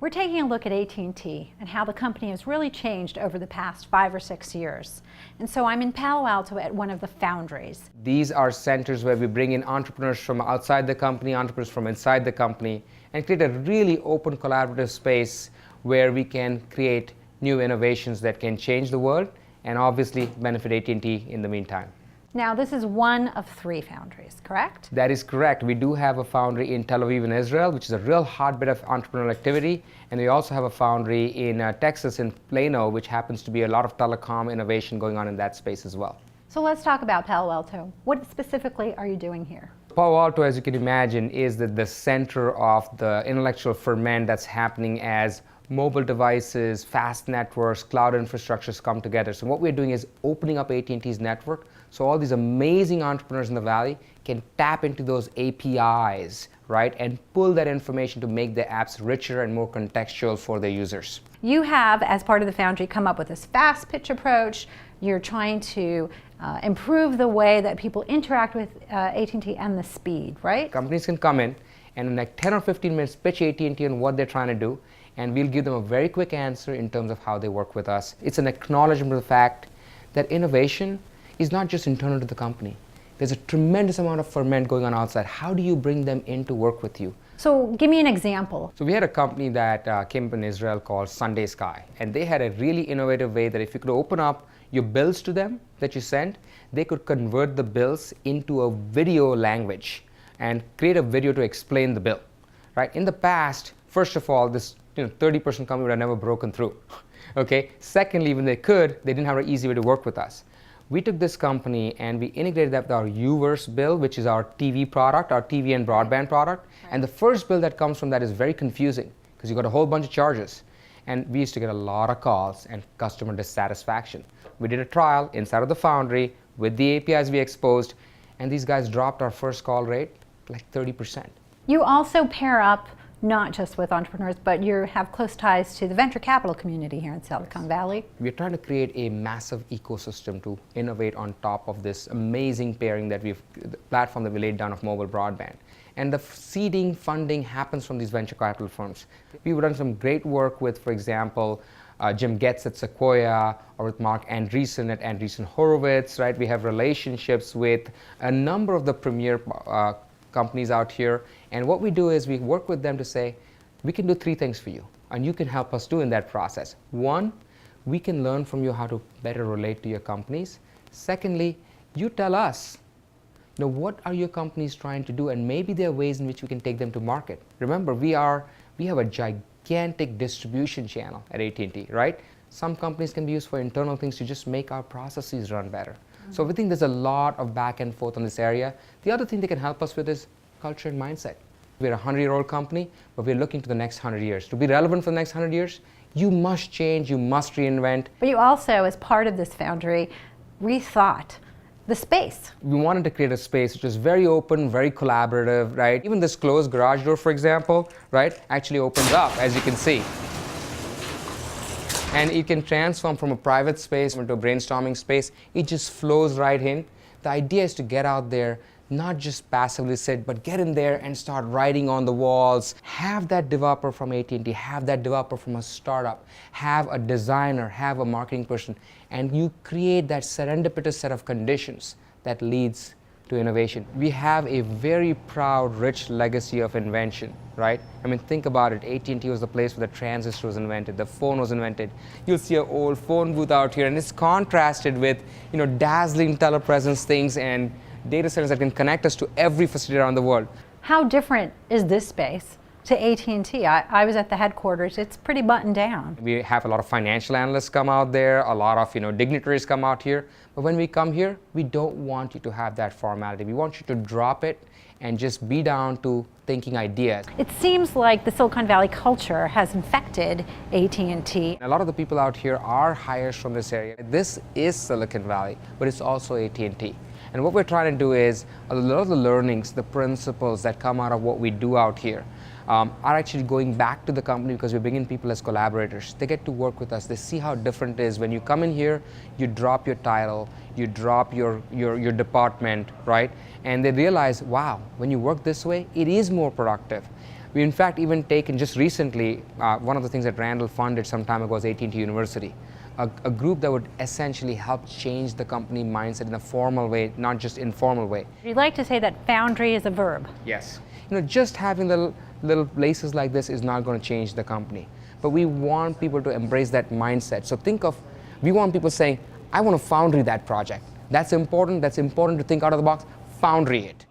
We're taking a look at AT&T and how the company has really changed over the past 5 or 6 years. And so I'm in Palo Alto at one of the foundries. These are centers where we bring in entrepreneurs from outside the company, entrepreneurs from inside the company, and create a really open collaborative space where we can create new innovations that can change the world and obviously benefit AT&T in the meantime. Now, this is one of 3 foundries, correct? That is correct. We do have a foundry in Tel Aviv in Israel, which is a real hotbed of entrepreneurial activity. And we also have a foundry in Texas, in Plano, which happens to be a lot of telecom innovation going on in that space as well. So let's talk about Palo Alto. What specifically are you doing here? Palo Alto, as you can imagine, is the center of the intellectual ferment that's happening as mobile devices, fast networks, cloud infrastructures come together. So what we're doing is opening up AT&T's network so all these amazing entrepreneurs in the valley can tap into those APIs, right, and pull that information to make their apps richer and more contextual for their users. You have, as part of the foundry, come up with this fast pitch approach. You're trying to improve the way that people interact with AT&T and the speed, right? Companies can come in and in like 10 or 15 minutes pitch AT&T on what they're trying to do, and we'll give them a very quick answer in terms of how they work with us. It's an acknowledgement of the fact that innovation is not just internal to the company. There's a tremendous amount of ferment going on outside. How do you bring them in to work with you? So give me an example. So we had a company that came up in Israel called Sunday Sky, and they had a really innovative way that if you could open up your bills to them that you sent, they could convert the bills into a video language and create a video to explain the bill. Right? In the past, first of all, this 30-person company would have never broken through. Okay. Secondly, when they could, they didn't have an easy way to work with us. We took this company and we integrated that with our Uverse bill, which is our TV product, our TV and broadband product. Right. And the first bill that comes from that is very confusing because you got a whole bunch of charges. And we used to get a lot of calls and customer dissatisfaction. We did a trial inside of the foundry with the APIs we exposed, and these guys dropped our first call rate like 30%. You also pair up not just with entrepreneurs, but you have close ties to the venture capital community here in Silicon Valley. We're trying to create a massive ecosystem to innovate on top of this amazing pairing that the platform that we laid down of mobile broadband. And the seeding funding happens from these venture capital firms. We've done some great work with, for example, Jim Getz at Sequoia, or with Mark Andreessen at Andreessen Horowitz, right? We have relationships with a number of the premier companies out here, and what we do is we work with them to say, we can do 3 things for you, and you can help us do in that process. 1, we can learn from you how to better relate to your companies. Secondly, you tell us, what are your companies trying to do, and maybe there are ways in which we can take them to market. Remember, we have a gigantic distribution channel at AT&T, right? Some companies can be used for internal things to just make our processes run better. So we think there's a lot of back and forth on this area. The other thing they can help us with is culture and mindset. We're a 100-year-old company, but we're looking to the next 100 years. To be relevant for the next 100 years, you must change, you must reinvent. But you also, as part of this foundry, rethought the space. We wanted to create a space which is very open, very collaborative, right? Even this closed garage door, for example, right, actually opens up, as you can see. And it can transform from a private space into a brainstorming space. It just flows right in. The idea is to get out there, not just passively sit, but get in there and start writing on the walls. Have that developer from AT&T, have that developer from a startup, have a designer, have a marketing person, and you create that serendipitous set of conditions that leads to innovation. We have a very proud, rich legacy of invention, right? I mean, think about it. AT&T was the place where the transistor was invented, the phone was invented. You'll see an old phone booth out here, and it's contrasted with, dazzling telepresence things and data centers that can connect us to every facility around the world. How different is this space to AT&T? I was at the headquarters. It's pretty buttoned down. We have a lot of financial analysts come out there, a lot of dignitaries come out here. But when we come here, we don't want you to have that formality. We want you to drop it and just be down to thinking ideas. It seems like the Silicon Valley culture has infected AT&T. A lot of the people out here are hires from this area. This is Silicon Valley, but it's also AT&T. And what we're trying to do is a lot of the learnings, the principles that come out of what we do out here are actually going back to the company because we bring in people as collaborators. They get to work with us. They see how different it is. When you come in here, you drop your title, you drop your department, right? And they realize, wow, when you work this way, it is more productive. We in fact even taken just recently, one of the things that Randall funded some time ago was AT&T University, a group that would essentially help change the company mindset in a formal way, not just informal way. You like to say that Foundry is a verb. Yes. Just having little places like this is not going to change the company. But we want people to embrace that mindset. So we want people saying, I want to Foundry that project. That's important to think out of the box, Foundry it.